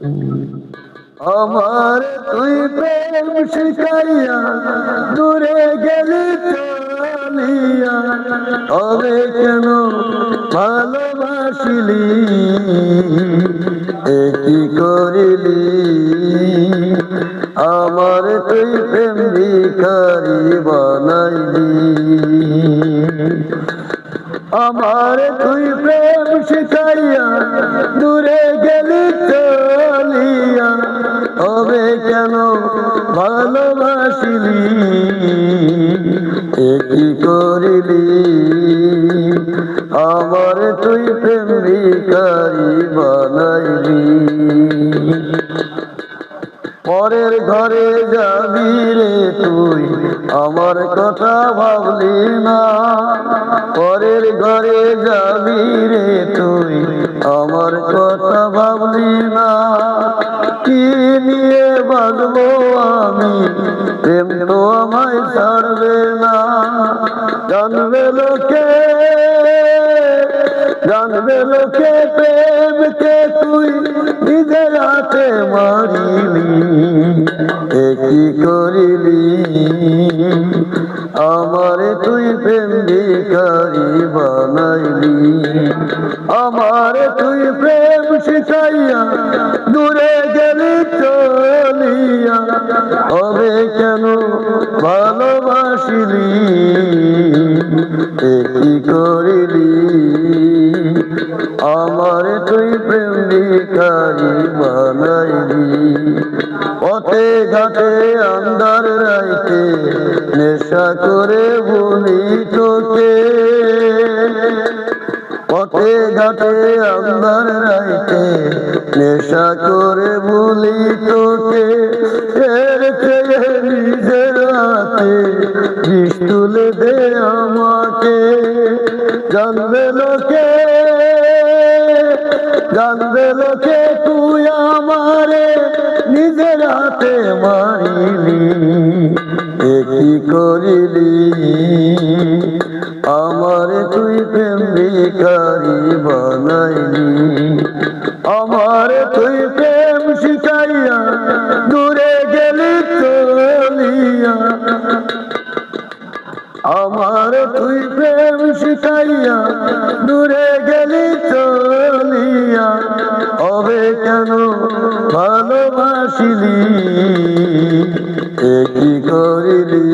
আমার তুই প্রেম শিখাইয়া দূরে গেলি চলিয়া, তবে কেন ভালোবাসিলি, কি করিলি? আমার তুই প্রেম ভিখারি বানাইলি। আমার তুই প্রেম শিখাইয়া দূরে গেলি চলিয়া, তবে কেন ভালোবাসিলি, কি করিলি? আমার তুই প্রেম ভিখারি বানাইলি। পরের ঘরে যাবি রে তুই, আমার কথা ভাবলি না। পরের ঘরে যাবি রে তুই, আমার কথা ভাবলি না। কি নিয়ে বাঁধবো আমি, প্রেম তো আমায় ছাড়বে না। জানবে লোকে, জানবে লোকে প্রেমকে তুই নিজের হাতে মারিলি, কি করিলি? আমার তুই প্রেম ভিখারি বানাইলি। আমার তুই প্রেম শিখাইয়া দূরে গেলি চলিয়া, তবে কেন ভালোবাসিলি, কি করিলি? আমার তুই প্রেম ভিখারি বানাইলি। পথে ঘাটে আন্ধার রাইতে নেশা করে ভুলি তোকে, পথে ঘাটে আন্ধার রাইতে নেশা করে ভুলি তোকে। এর চেয়ে নিজের হাতে বিষ তুলে দে আমাকে। জানবে লোকে, জানবে লোকে তুই আমারে নিজের হাতে মারিলি, কি করিলি? আমার তুই প্রেম ভিখারি বানাইলি। আমার তুই প্রেম শিখাইয়া দূরে গেলি চলিয়া, আমার তুই প্রেম শিখাইয়া দূরে গেলি চলিয়া, তবে কেন ভালোবাসিলি, কি করিলি?